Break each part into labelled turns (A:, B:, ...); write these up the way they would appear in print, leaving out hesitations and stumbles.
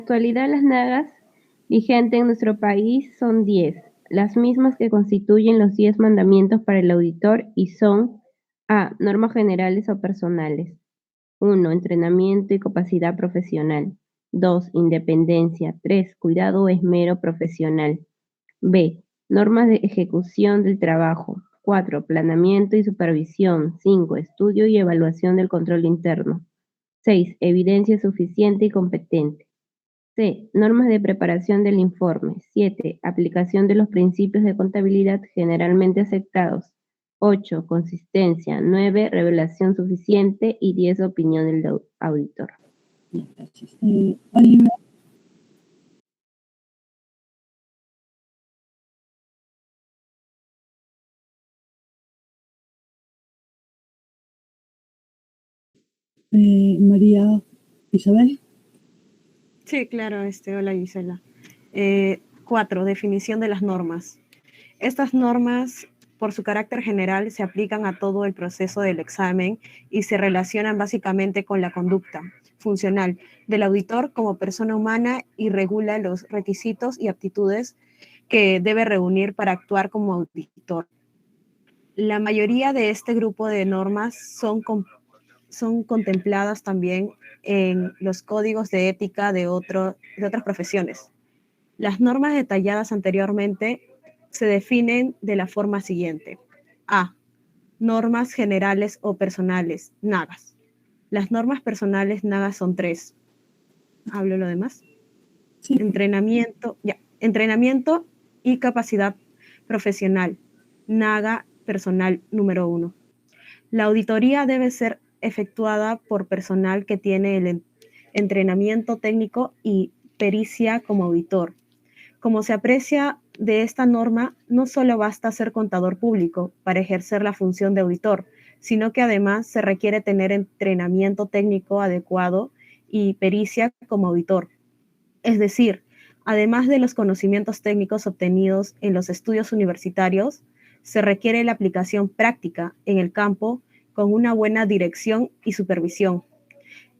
A: actualidad las nagas vigentes en nuestro país son 10, las mismas que constituyen los 10 mandamientos para el auditor y son A. Normas generales o personales. 1. Entrenamiento y capacidad profesional. 2. Independencia. 3. Cuidado o esmero profesional. B. Normas de ejecución del trabajo. 4. Planeamiento y supervisión. 5. Estudio y evaluación del control interno. 6. Evidencia suficiente y competente. C. Normas de preparación del informe. 7. Aplicación de los principios de contabilidad generalmente aceptados. 8. Consistencia. 9. Revelación suficiente. Y 10. Opinión del auditor.
B: Gracias. Oliver. María Isabel.
C: Sí, claro, hola Gisela. 4. Definición de las normas. Estas normas, por su carácter general, se aplican a todo el proceso del examen y se relacionan básicamente con la conducta funcional del auditor como persona humana y regula los requisitos y aptitudes que debe reunir para actuar como auditor. La mayoría de este grupo de normas son contempladas también en los códigos de ética de otras profesiones. Las normas detalladas anteriormente se definen de la forma siguiente. A. Normas generales o personales, NAGAS. Las normas personales NAGAS son 3. ¿Hablo lo demás? Sí. Entrenamiento y capacidad profesional, NAGA personal número 1. La auditoría debe ser efectuada por personal que tiene el entrenamiento técnico y pericia como auditor. Como se aprecia de esta norma, no solo basta ser contador público para ejercer la función de auditor, sino que además se requiere tener entrenamiento técnico adecuado y pericia como auditor. Es decir, además de los conocimientos técnicos obtenidos en los estudios universitarios, se requiere la aplicación práctica en el campo con una buena dirección y supervisión.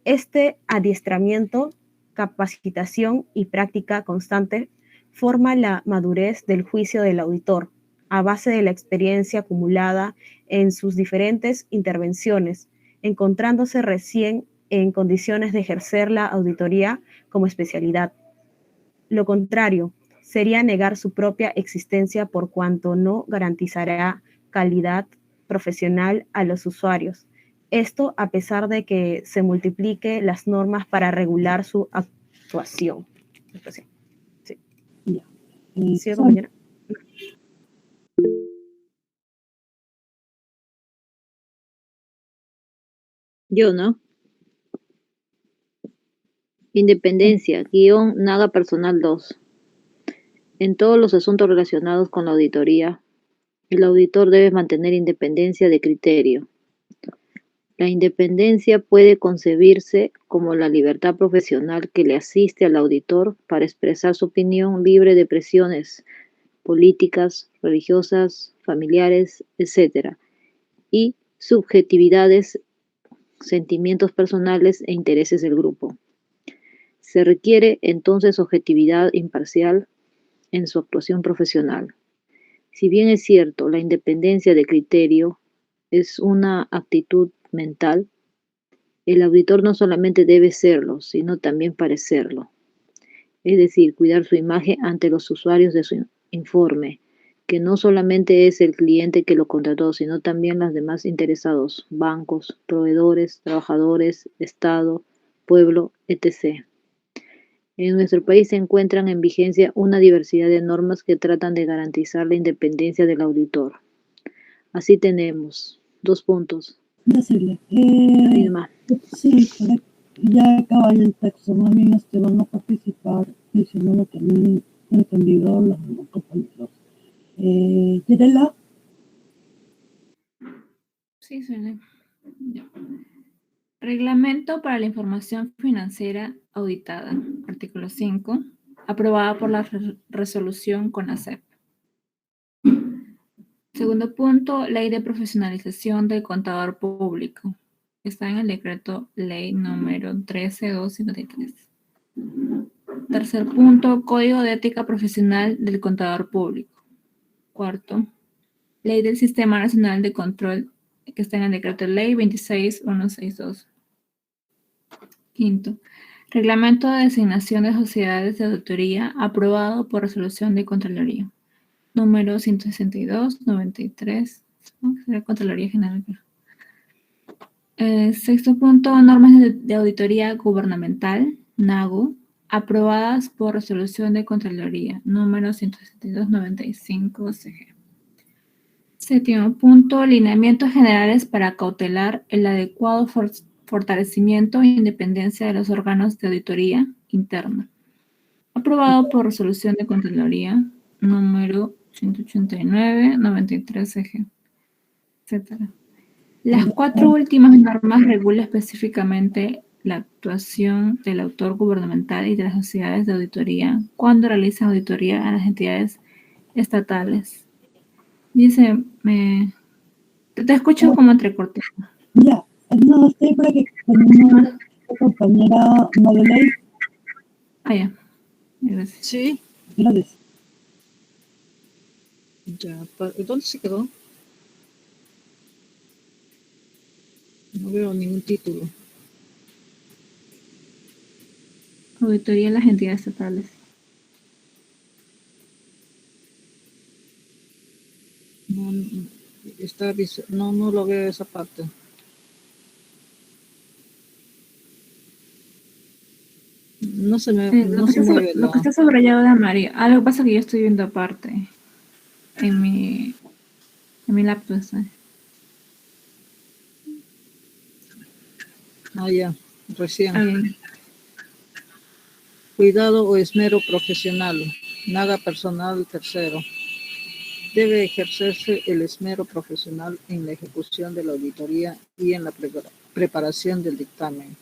C: Este adiestramiento, capacitación y práctica constante forma la madurez del juicio del auditor a base de la experiencia acumulada en sus diferentes intervenciones, encontrándose recién en condiciones de ejercer la auditoría como especialidad. Lo contrario sería negar su propia existencia por cuanto no garantizará calidad profesional a los usuarios. Esto a pesar de que se multiplique las normas para regular su actuación. Sí. ¿Sí, compañera?
D: Yo, ¿no? Independencia, guión Naga Personal 2. En todos los asuntos relacionados con la auditoría, el auditor debe mantener independencia de criterio. La independencia puede concebirse como la libertad profesional que le asiste al auditor para expresar su opinión libre de presiones políticas, religiosas, familiares, etc., y subjetividades, sentimientos personales e intereses del grupo. Se requiere entonces objetividad imparcial en su actuación profesional. Si bien es cierto, la independencia de criterio es una actitud mental, el auditor no solamente debe serlo, sino también parecerlo. Es decir, cuidar su imagen ante los usuarios de su informe, que no solamente es el cliente que lo contrató, sino también los demás interesados, bancos, proveedores, trabajadores, Estado, pueblo, etc. En nuestro país se encuentran en vigencia una diversidad de normas que tratan de garantizar la independencia del auditor. Así tenemos 2 puntos. Ahí nomás.
B: Sí, ya acaba el texto, más bien van a participar diciendo lo que han entendido los compañeros. ¿Yerela?
E: Sí, suena. Ya. Reglamento para la información financiera auditada, artículo 5, aprobada por la resolución CONACEP. Segundo punto, ley de profesionalización del contador público. Está en el decreto ley número 13.253. Tercer punto, Código de Ética Profesional del Contador Público. Cuarto, Ley del Sistema Nacional de Control, que está en el Decreto Ley 26162. Quinto, Reglamento de Designación de Sociedades de Auditoría, aprobado por resolución de Contraloría. Número 162, 93, ¿no? Será Contraloría General. Sexto punto, normas de auditoría gubernamental, NAGO, aprobadas por resolución de Contraloría, número 162-95 CG. Séptimo punto, lineamientos generales para cautelar el adecuado fortalecimiento e independencia de los órganos de auditoría interna, aprobado por resolución de Contraloría, número 189-93 CG, etc. Las cuatro últimas normas regulan específicamente la actuación del autor gubernamental y de las sociedades de auditoría cuando realizan auditoría a las entidades estatales. Dice, te escucho como entrecortado.
B: Ya, no, estoy para que tenemos a la compañera Madeley.
E: Ah, ya. Gracias.
F: Sí,
B: Gracias.
F: ya. ¿Dónde se quedó? No veo ningún título.
E: Auditoría a las entidades estatales.
F: No, no lo veo esa parte. No se mueve.
E: Lo que está subrayado de amarillo. Ah, lo que pasa es que yo estoy viendo aparte. En mi laptop. ¿Sabes?
F: Ah, ya. Recién.
E: Ahí.
F: Cuidado o esmero profesional. Nada personal tercero. Debe ejercerse el esmero profesional en la ejecución de la auditoría y en la preparación del dictamen.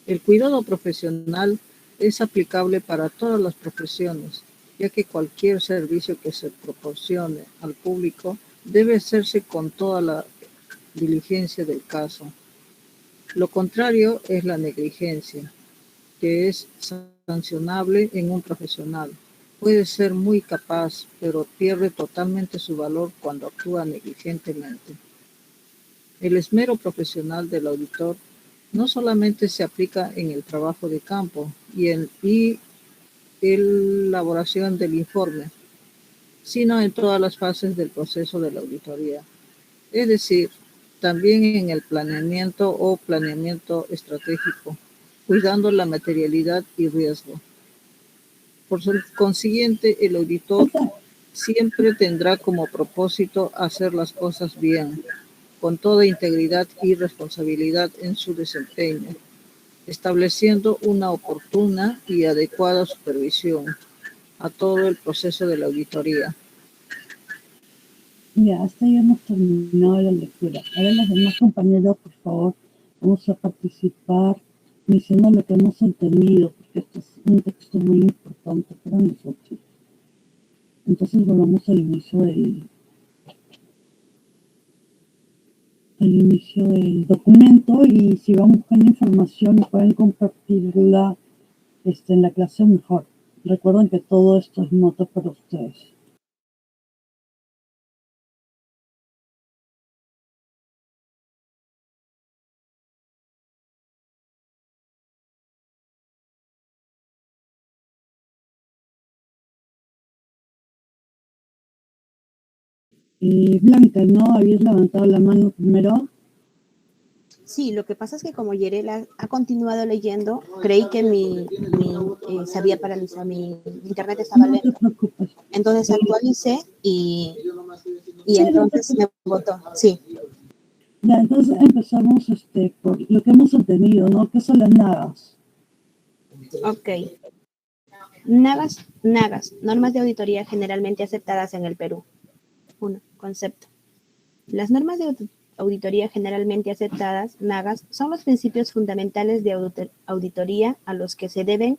F: El cuidado profesional es aplicable para todas las profesiones, ya que cualquier servicio que se proporcione al público debe hacerse con toda la diligencia del caso. Lo contrario es la negligencia, que es sancionable en un profesional. Puede ser muy capaz, pero pierde totalmente su valor cuando actúa negligentemente. El esmero profesional del auditor no solamente se aplica en el trabajo de campo y en elaboración del informe, sino en todas las fases del proceso de la auditoría. Es decir, también en el planeamiento o planeamiento estratégico, cuidando la materialidad y riesgo. Por consiguiente, el auditor siempre tendrá como propósito hacer las cosas bien, con toda integridad y responsabilidad en su desempeño, estableciendo una oportuna y adecuada supervisión a todo el proceso de la auditoría.
B: Ya, hasta ya hemos terminado la lectura. Ahora los demás compañeros, por favor, vamos a participar diciendo lo que hemos entendido, porque este es un texto muy importante para nosotros. Entonces volvamos al inicio del documento, y si van buscando información y pueden compartirla en la clase mejor. Recuerden que todo esto es nota para ustedes. Blanca, ¿no? Habías levantado la mano primero.
G: Sí, lo que pasa es que como Yerel ha continuado leyendo, creí que se había paralizado, mi internet estaba lento.
B: No te preocupes.
G: Entonces actualicé y entonces me votó. Sí.
B: Ya, entonces empezamos por lo que hemos entendido, ¿no? ¿Qué son las NAGAs?
G: Ok. NAGAs, normas de auditoría generalmente aceptadas en el Perú. 1. Concepto. Las normas de auditoría generalmente aceptadas, NAGAs, son los principios fundamentales de auditoría a los que se deben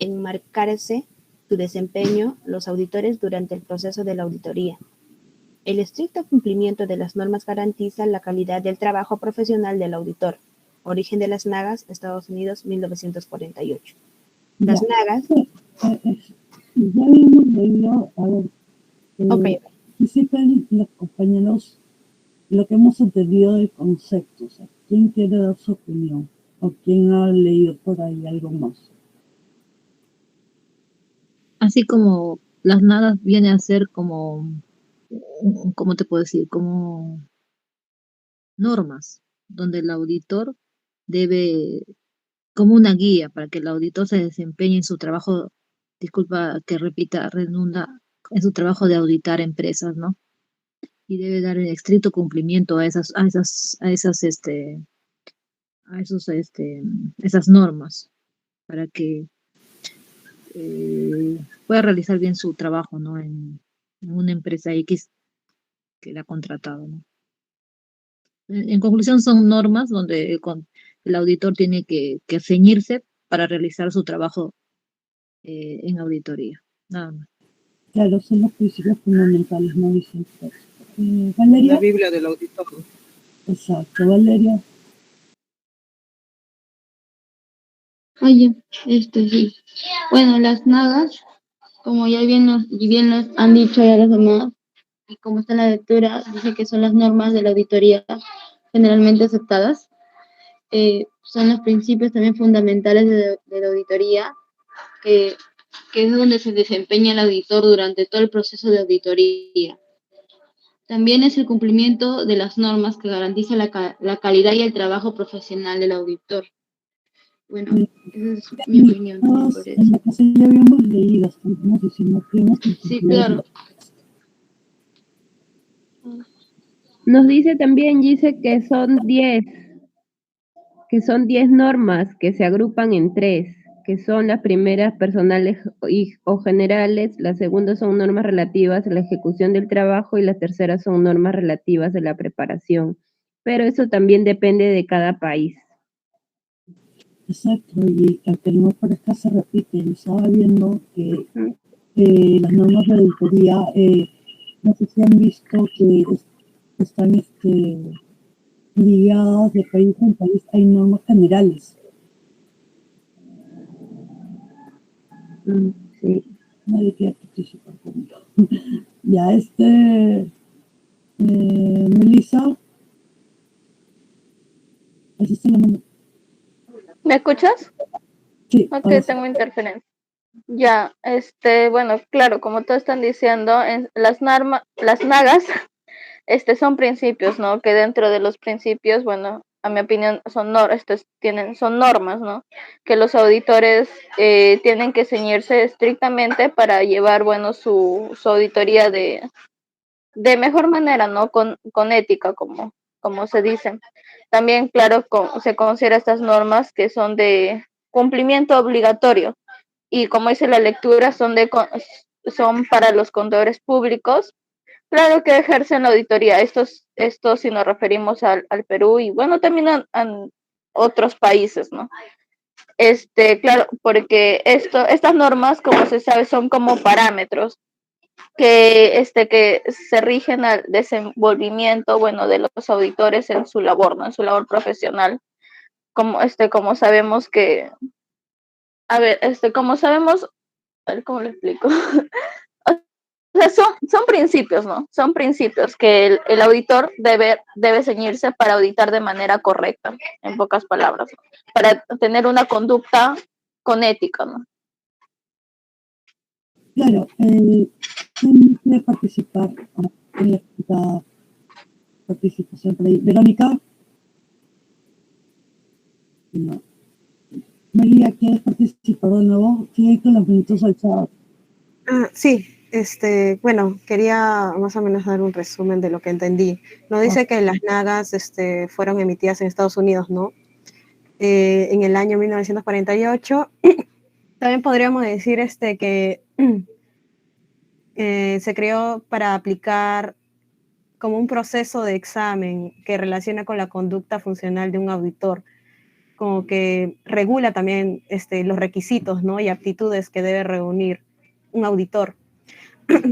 G: enmarcarse su desempeño los auditores durante el proceso de la auditoría. El estricto cumplimiento de las normas garantiza la calidad del trabajo profesional del auditor. Origen de las NAGAs, Estados Unidos, 1948. Las
B: Ya,
G: nagas.
B: ya habíamos leído, a ver,
G: Ok,
B: participen los compañeros lo que hemos entendido de conceptos. O sea, ¿quién quiere dar su opinión? ¿O quién ha leído por ahí algo más?
D: Así como las nadas viene a ser como, ¿cómo te puedo decir? Como normas, donde el auditor debe, como una guía para que el auditor se desempeñe en su trabajo, disculpa que repita, redunda, en su trabajo de auditar empresas, ¿no? Y debe dar el estricto cumplimiento esas normas para que pueda realizar bien su trabajo, ¿no? En una empresa X que la ha contratado, ¿no? En conclusión, son normas donde el auditor tiene que ceñirse para realizar su trabajo en auditoría. Nada más.
B: Claro, son los principios fundamentales, ¿no? Dicen.
F: La
B: Valeria,
F: Biblia del auditor.
B: exacto, Valeria.
H: Oye, sí. Bueno, las nagas, como bien nos han dicho ya los demás, y como está en la lectura, dice que son las normas de la auditoría generalmente aceptadas. Son los principios también fundamentales de la auditoría, que, que es donde se desempeña el auditor durante todo el proceso de auditoría. También es el cumplimiento de las normas que garantiza la calidad y el trabajo profesional del auditor. Bueno, esa es mi opinión también por
B: En
H: eso.
B: la que ya habíamos leído, estamos diciendo que hemos
H: Sí,
B: entendido.
H: claro.
A: Nos dice también, dice que son 10 normas que se agrupan en tres, que son las primeras personales o generales, las segundas son normas relativas a la ejecución del trabajo y las terceras son normas relativas a la preparación. Pero eso también depende de cada país.
B: Exacto, y aunque no parezca se repite, yo estaba viendo que las normas de auditoría, no sé si han visto que están ligadas de país en país, hay normas generales.
A: Sí.
B: Nadie quiere participar conmigo. Ya, Melissa, ¿así se llama?
I: ¿Me escuchas?
B: Sí,
I: Ok,
B: ahora sí.
I: tengo interferencia. Ya, bueno, claro, como todos están diciendo, las nagas, son principios, ¿no? Que dentro de los principios, bueno, a mi opinión, son normas, ¿no? Que los auditores tienen que ceñirse estrictamente para llevar, bueno, su auditoría de mejor manera, ¿no? Con ética, como se dice. También, claro, se considera estas normas que son de cumplimiento obligatorio y como dice la lectura, son para los contadores públicos, claro que ejercen la auditoría. Esto si nos referimos al Perú y bueno, también a otros países, ¿no? Claro, porque estas normas, como se sabe, son como parámetros que se rigen al desenvolvimiento, bueno, de los auditores en su labor, ¿no? En su labor profesional. Como sabemos que, a ver, como sabemos, a ver, ¿cómo lo explico? O sea, son principios, ¿no? Son principios que el auditor debe ceñirse para auditar de manera correcta, en pocas palabras, ¿no? Para tener una conducta con ética, ¿no?
B: Claro, ¿quién quiere participar en la participación por ahí? Verónica, no. María, ¿quieres participar de nuevo? Sigue con los minutos alzados.
C: Sí, bueno, quería más o menos dar un resumen de lo que entendí. Nos dice que las nagas fueron emitidas en Estados Unidos, ¿no? En el año 1948. También podríamos decir que se creó para aplicar como un proceso de examen que relaciona con la conducta funcional de un auditor, como que regula también los requisitos, ¿no? Y aptitudes que debe reunir un auditor.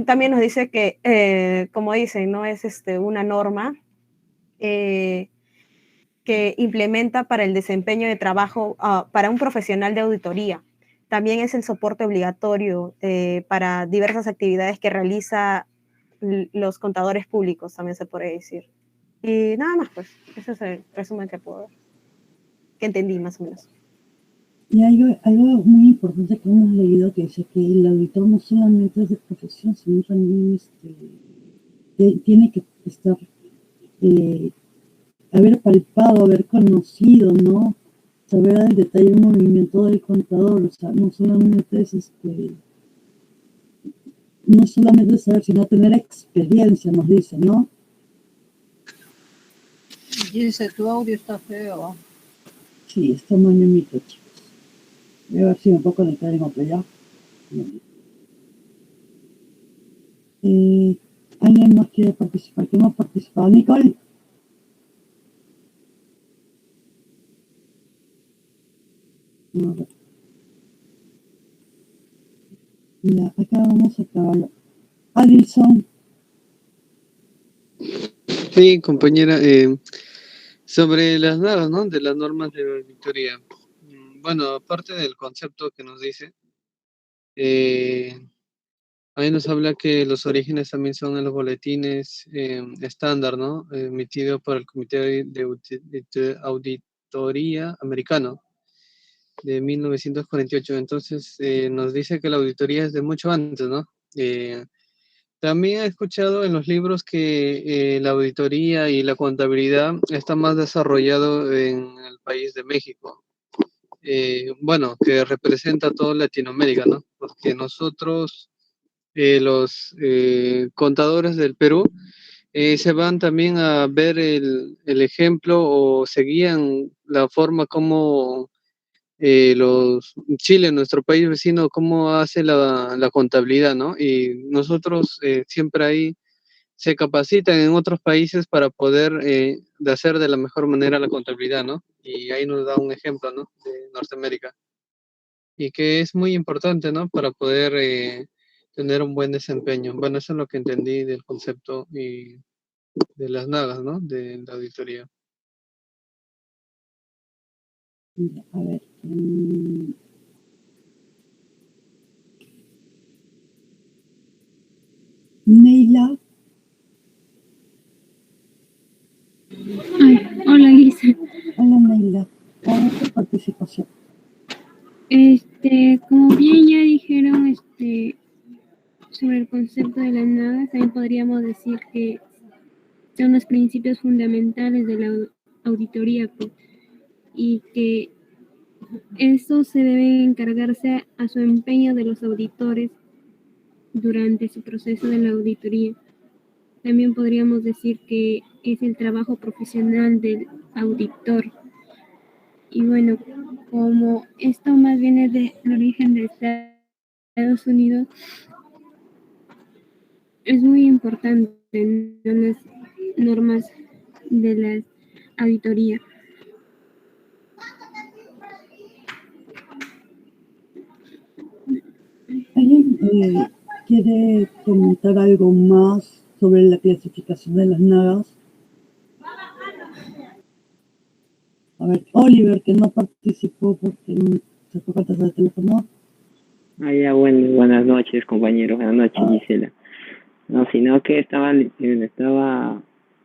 C: También nos dice que, como dicen, ¿no? Es una norma que implementa para el desempeño de trabajo para un profesional de auditoría. también es el soporte obligatorio para diversas actividades que realiza los contadores públicos, también se puede decir. Y nada más, pues, ese es el resumen que puedo ver, que entendí más o menos.
B: Y algo muy importante que hemos leído que dice que el auditor no solamente es de profesión, sino también tiene que estar, haber palpado, haber conocido, ¿no? Saber al detalle el movimiento del contador, o sea, no solamente saber, sino tener experiencia, nos dice, ¿no?
F: Dice, tu audio está feo.
B: Sí, está muy nemito, chicos. Voy a ver si me puedo conectar en otro ya. ¿Alguien más quiere participar? ¿Quién ha participado? Nicole. Mira, acá vamos a acabar. Adilson.
J: Sí, compañera, sobre las NAGAs, ¿no? De las normas de auditoría. Bueno, aparte del concepto que nos dice, ahí nos habla que los orígenes también son en los boletines estándar, ¿no? Emitido por el Comité de Auditoría Americano de 1948. Entonces, nos dice que la auditoría es de mucho antes, ¿no? También he escuchado en los libros que la auditoría y la contabilidad está más desarrollado en el país de México. Bueno, que representa a toda Latinoamérica, ¿no? Porque nosotros, los contadores del Perú, se van también a ver el ejemplo o seguían la forma como Chile, nuestro país vecino, cómo hace la contabilidad, ¿no? Y nosotros siempre ahí se capacitan en otros países para poder de hacer de la mejor manera la contabilidad, ¿no? Y ahí nos da un ejemplo, ¿no? De Norteamérica. Y que es muy importante, ¿no? Para poder tener un buen desempeño. Bueno, eso es lo que entendí del concepto y de las nagas, ¿no? De la auditoría.
B: A ver. Neila.
A: Ay, hola, Lisa.
B: Hola, Neila. Gracias por tu participación.
A: Como bien ya dijeron, sobre el concepto de las nagas, también podríamos decir que son los principios fundamentales de la auditoría, pues, y que estos se deben encargarse a su empeño de los auditores durante su proceso de la auditoría. También podríamos decir que es el trabajo profesional del auditor. Y bueno, como esto más viene del origen de Estados Unidos, es muy importante en las normas de la auditoría.
B: ¿Alguien quiere comentar algo más sobre la clasificación de las nagas? A ver, Oliver, que no participó porque se fue falta el teléfono.
K: Ya, buenas noches, compañeros. Buenas noches, Gisela. No, sino que estaba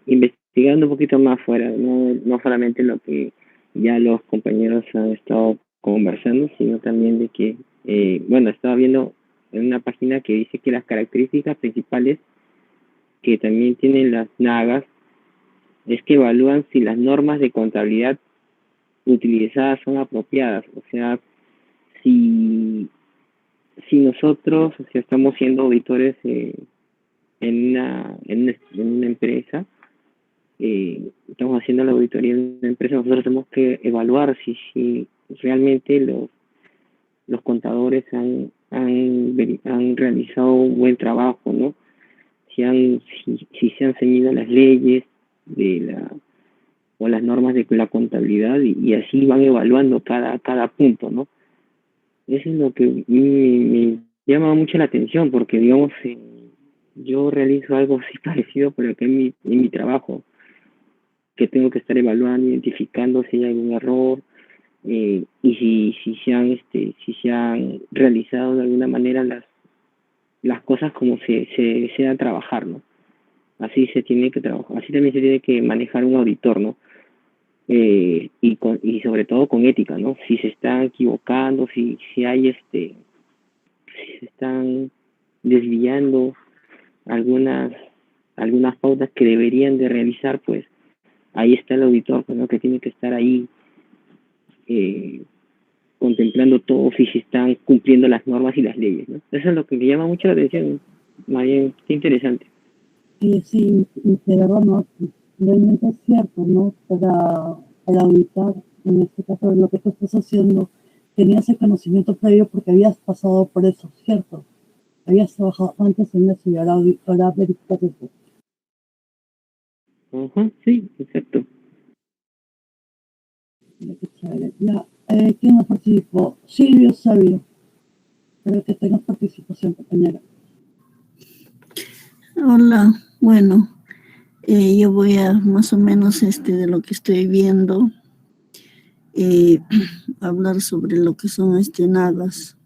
K: investigando un poquito más fuera, no solamente lo que ya los compañeros han estado conversando, sino también de que, estaba viendo en una página que dice que las características principales que también tienen las nagas es que evalúan si las normas de contabilidad utilizadas son apropiadas. O sea, si nosotros, o sea, estamos siendo auditores en una empresa, estamos haciendo la auditoría en una empresa, nosotros tenemos que evaluar si realmente los contadores han realizado un buen trabajo, ¿no? Si se han ceñido las leyes o las normas de la contabilidad y así van evaluando cada punto, ¿no? Eso es lo que me llama mucho la atención, porque digamos, yo realizo algo así parecido, pero que en mi trabajo, que tengo que estar evaluando, identificando si hay algún error, y si se han realizado de alguna manera las cosas como se desea trabajar, ¿no? Así se tiene que trabajar, así también se tiene que manejar un auditor, ¿no? Y sobre todo con ética, ¿no? Si se están equivocando, si hay si se están desviando algunas pautas que deberían de realizar, pues ahí está el auditor, pues, ¿no? Que tiene que estar ahí eh, contemplando todo si se están cumpliendo las normas y las leyes, ¿no? Eso es lo que me llama mucho la atención, más bien, qué interesante.
B: Sí, y de verdad, ¿no? Realmente es cierto, ¿no? Para auditar, en este caso, lo que tú estás haciendo, tenías el conocimiento previo porque habías pasado por eso, ¿cierto? Habías trabajado antes en eso y ahora verificas eso.
K: Ajá, sí, exacto.
B: Mira qué chévere. Ya, ¿quién más participó? Silvio Sabio. Espero que tengas participación, compañera.
L: Hola, bueno, yo voy a más o menos de lo que estoy viendo, hablar sobre lo que son NAGAs.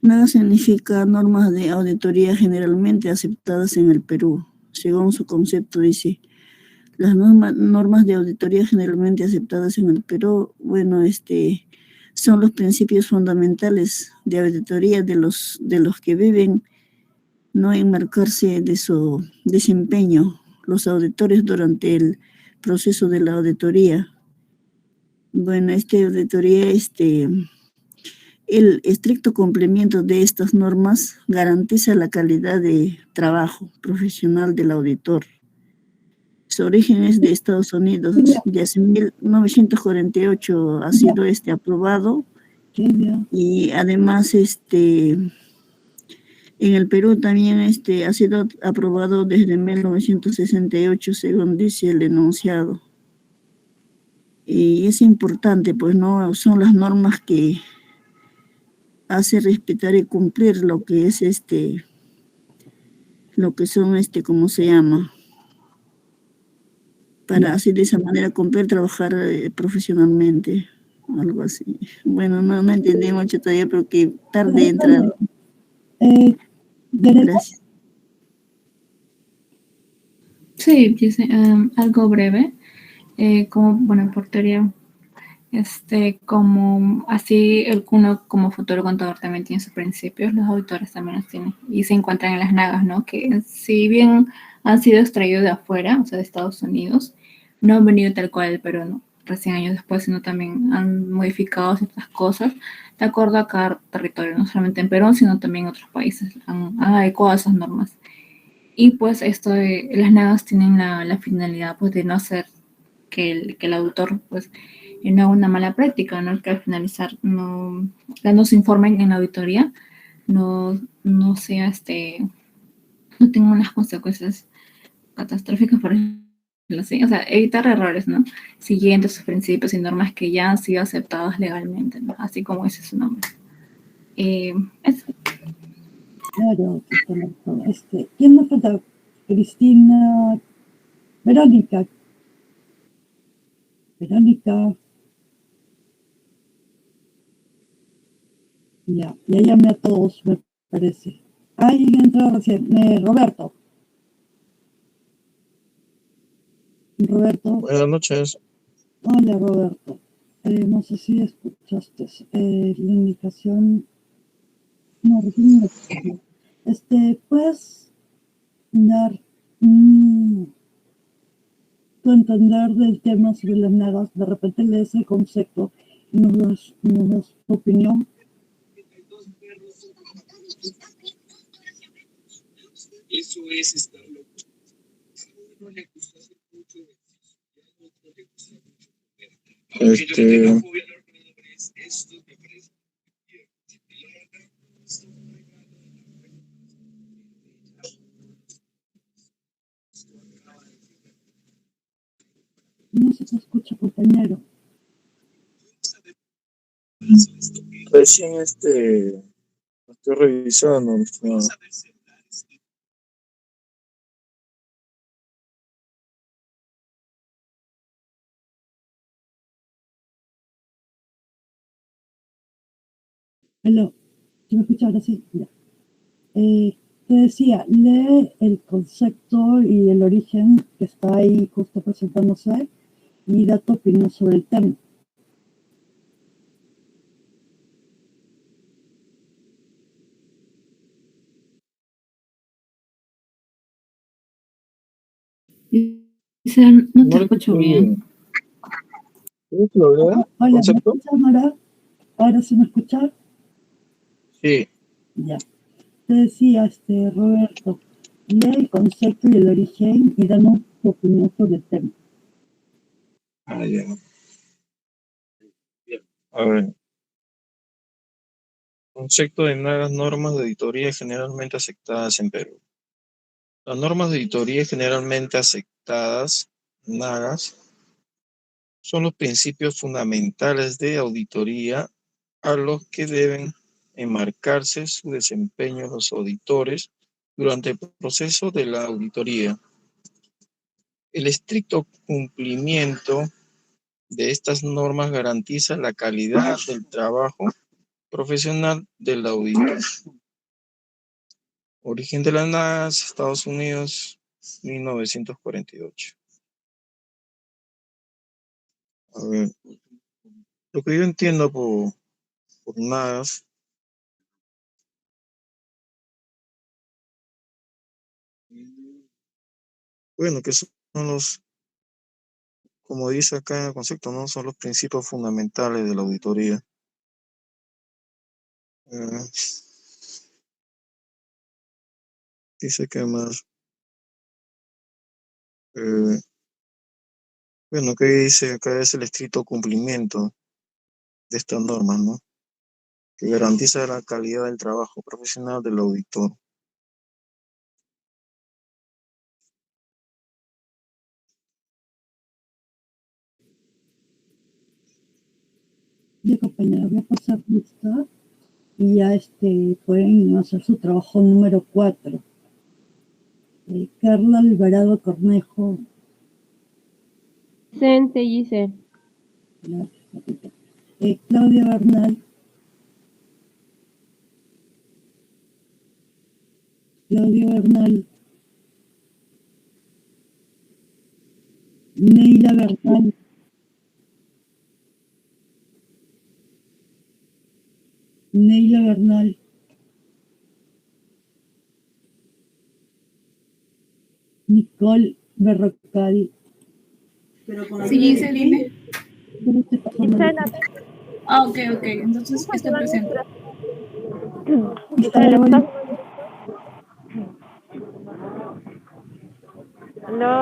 L: NAGA significa normas de auditoría generalmente aceptadas en el Perú. Según su concepto dice, las normas de auditoría generalmente aceptadas en el Perú, bueno, son los principios fundamentales de auditoría de los que deben no enmarcarse de su desempeño los auditores durante el proceso de la auditoría. Bueno, auditoría, el estricto cumplimiento de estas normas garantiza la calidad de trabajo profesional del auditor. Su origen es de Estados Unidos. Desde 1948 ha sido aprobado y además en el Perú también ha sido aprobado desde 1968, según dice el enunciado. Y es importante, pues, ¿no? Son las normas que hace respetar y cumplir lo que es lo que son ¿cómo se llama? Para así de esa manera cumplir, trabajar profesionalmente, algo así. Bueno, no entendí mucho todavía, pero que tarde entra. Gracias.
E: Sí, dice algo breve, como, bueno, por teoría, como así uno como futuro contador también tiene sus principios, los auditores también los tienen, y se encuentran en las NAGAs, ¿no? Que si bien han sido extraídos de afuera, o sea, de Estados Unidos, no han venido tal cual del Perú, ¿no? Recién años después, sino también han modificado ciertas cosas de acuerdo a cada territorio, no solamente en Perú, sino también en otros países, han adecuado esas normas. Y pues las NAGAs tienen la finalidad pues de no hacer que el autor pues no haga una mala práctica, ¿no? Que al finalizar cuando se informen en la auditoría no sea no tenga unas consecuencias catastróficas, por ejemplo, así. O sea, evitar errores, ¿no? Siguiendo sus principios y normas que ya han sido aceptados legalmente, ¿no? Así como ese es su nombre. Eso.
B: Claro, ¿quién me falta? Cristina, Verónica. Ya llamé a todos, me parece. Alguien entró recién, Roberto.
M: Buenas noches.
B: Hola, Roberto. No sé si escuchaste la indicación. No, recién me escuché. ¿Puedes dar tu entender del tema sobre las nagas? De repente lees el concepto y nos das tu opinión.
M: Eso es estar loco.
B: No se te escucha, compañero.
M: Recién estoy revisando, mi estimado.
B: Hello, ¿se me escucha ahora sí? Ya. Te decía, lee el concepto y el origen que está ahí justo presentándose y da tu opinión sobre el tema.
E: Giselle, no te
M: No lo
E: escucho
M: escuché
E: bien.
M: bien. ¿Quieres que lo lea?
B: Hola, ¿me
M: ¿Concepto?
B: escuchas, Mara? ¿Ahora sí me escuchas?
M: Sí.
B: Ya. Te decía, Roberto, lee el concepto y el origen y danos tu opinión sobre el tema.
M: Ah, ya. A ver. Concepto de nuevas normas de auditoría generalmente aceptadas en Perú. Las normas de auditoría generalmente aceptadas, NAGAS, son los principios fundamentales de auditoría a los que deben enmarcarse su desempeño los auditores durante el proceso de la auditoría. El estricto cumplimiento de estas normas garantiza la calidad del trabajo profesional del auditor. Origen de las NAGAS, Estados Unidos, 1948. A ver, lo que yo entiendo por NAGAS, bueno, que son los, como dice acá en el concepto, ¿no? Son los principios fundamentales de la auditoría. Eh, dice que más, eh, bueno, que dice acá es el estricto cumplimiento de estas normas, ¿no? Que garantiza la calidad del trabajo profesional del auditor.
B: Ya, compañera, voy a pasar lista y ya pueden hacer su trabajo número 4. Carla Alvarado Cornejo.
A: Presente, Giselle.
B: Gracias. Claudia Bernal. Claudia Bernal. Neila Bernal. Neila Bernal. Nicole Berrocal.
E: Sí, Giselle, dime.
G: Gisela,
E: Ah, ok. Entonces estoy presente.
G: Gisela, ¿no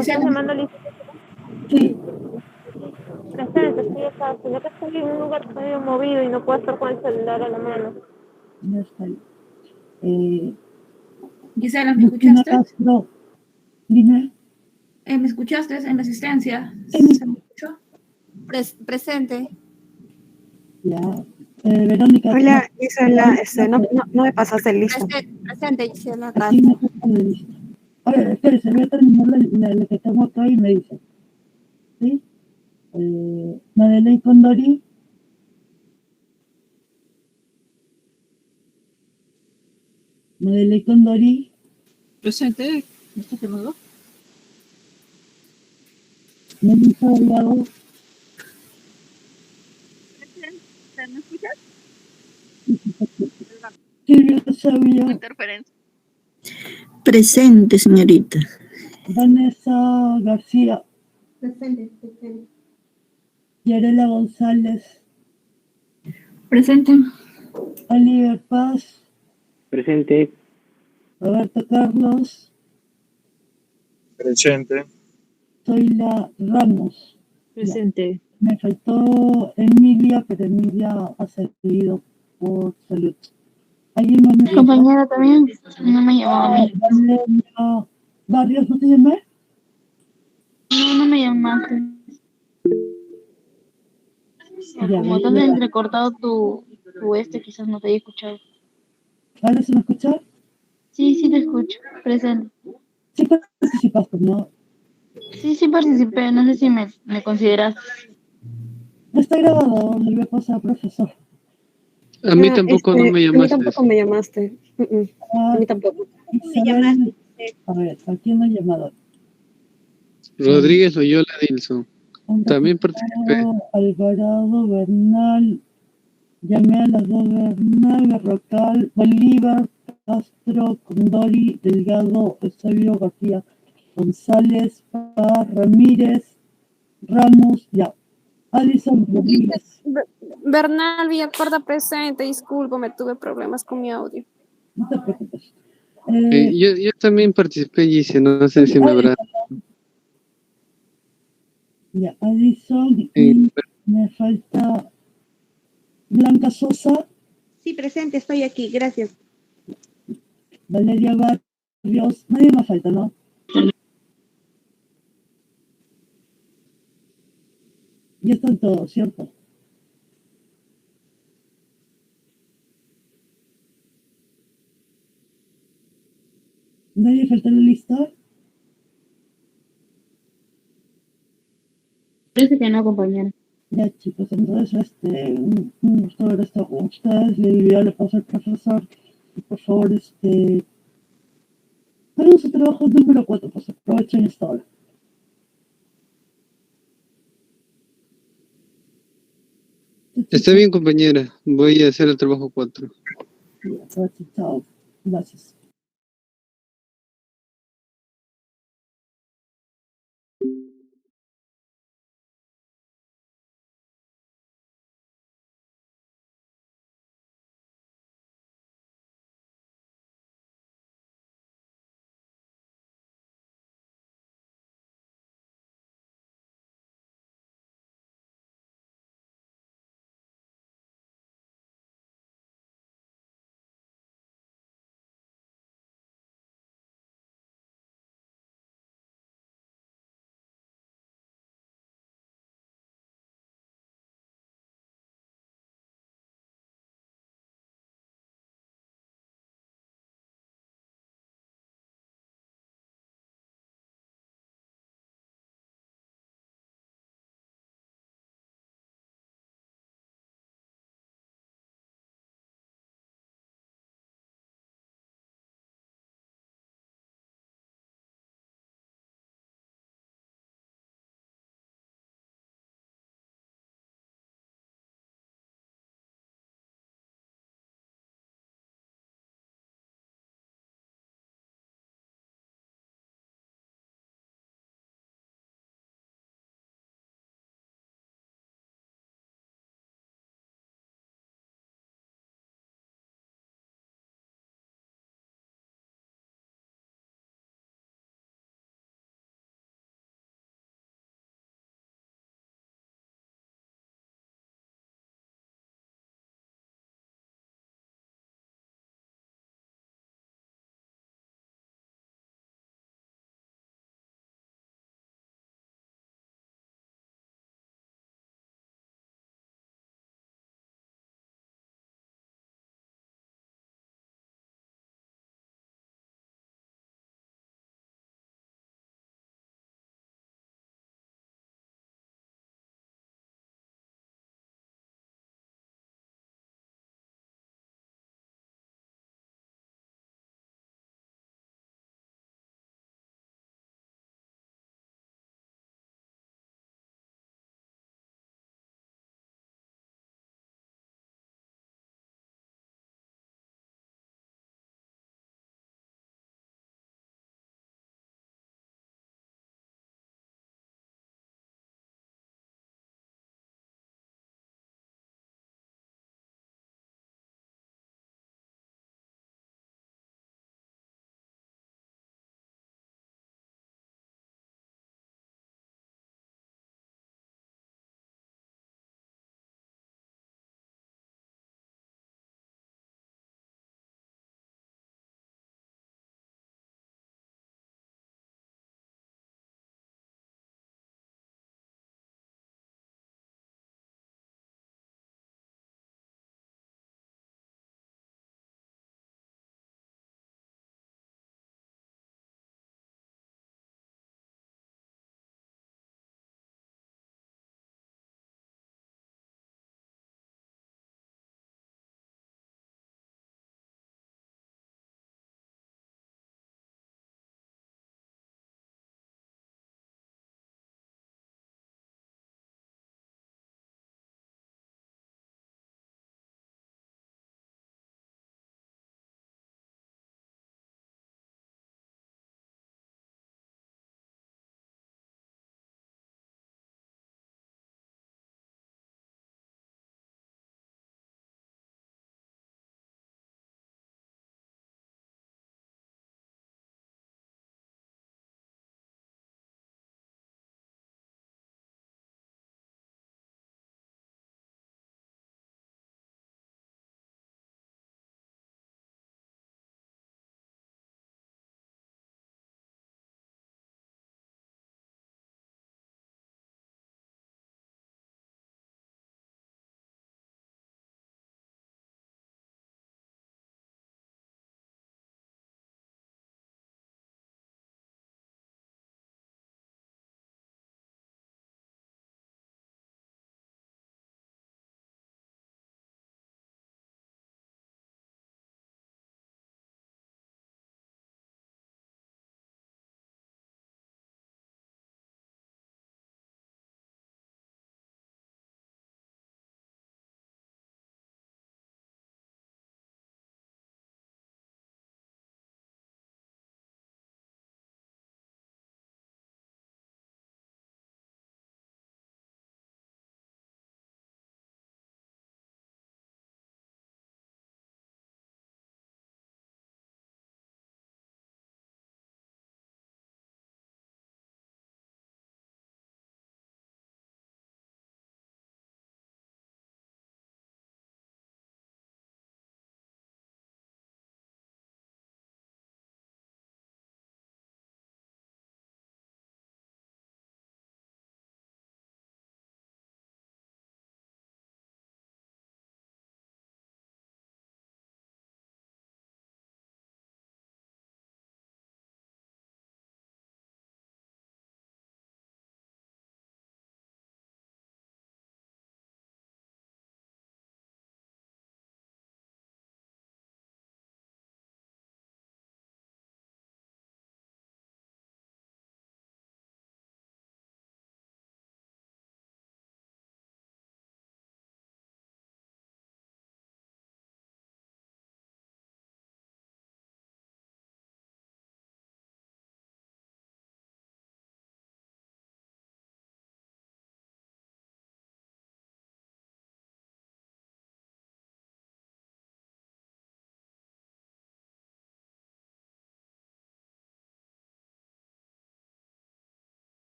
G: estás llamando a Liz?
B: Sí.
G: Presente, sí, está. Sino que estoy en un lugar medio movido y no puedo estar con el celular a la mano.
B: Ya está.
E: Gisela, ¿me
B: Justina
E: escuchaste?
B: Castro. Dime.
E: ¿Me escuchaste en la asistencia?
B: Sí.
E: ¿Se me escuchó?
G: Presente.
B: Ya. Verónica.
C: Hola, Gisela, no me pasaste lista.
G: Presente, Gisela.
B: Así me pasa de lista. A ver, espérese, voy a terminar la que tengo acá y me dice. ¿Sí? Madeleine Condori. Madeleine Condori.
F: Presente. ¿Me estás llamando?
B: Melissa Delgado.
I: ¿Me escuchas?
B: Silvia Sabio.
I: Interferencia.
L: Presente, señorita.
B: Vanessa García.
G: Presente.
B: Yarela González.
E: Presente.
B: Oliver Paz.
K: Presente.
B: Roberto Carlos.
M: Presente.
B: Zoila Ramos.
D: Presente.
B: Me faltó Emilia, pero Emilia ha salido por salud. ¿Alguien más me falta?
H: Compañera también, no me llamaba a mí.
B: Valeria Barrios, ¿no te llamé?
H: No me llamaste.
B: Ya,
H: Como estás entrecortado tu quizás no te haya escuchado.
B: ¿Ahora se me escucha?
H: Sí, te escucho. Presente.
B: Sí participaste, ¿no?
H: Sí participé. No sé si me consideras.
B: Está grabado, le voy a pasar al profesor.
J: A mí tampoco no me
C: A mí
J: llamaste.
C: tampoco me llamaste. A mí tampoco.
B: Isabel, a ver, ¿a quién ha llamado?
J: Rodríguez Loyola Dilson. También participé.
B: Alvarado, Bernal, llamé a las dos, Bernal, Berrocal, Bolívar, Castro, Condori, Delgado, Eusebio, García, González, Paz, Ramírez, Ramos, ya. Alison Rodríguez.
N: Bernal Villacorda presente, discúlpame, tuve problemas con mi audio.
B: No te preocupes.
J: Yo también participé, Gise, no sé si me habrá...
B: Ya, Alison, y me falta Blanca Sosa,
G: Sí, presente, estoy aquí, gracias.
B: Valeria Barrios, nadie más falta, ¿no? Ya están todos, ¿cierto? ¿Nadie falta en la lista?
H: Parece que no, compañera.
B: Ya, chicos, entonces, un gusto haber estado con ustedes. Le paso al profesor. Y por favor, hagan su trabajo número 4, pues aprovechen esta hora.
J: Está bien, compañera. Voy a hacer el trabajo 4.
B: Ya, gracias, chao. Gracias.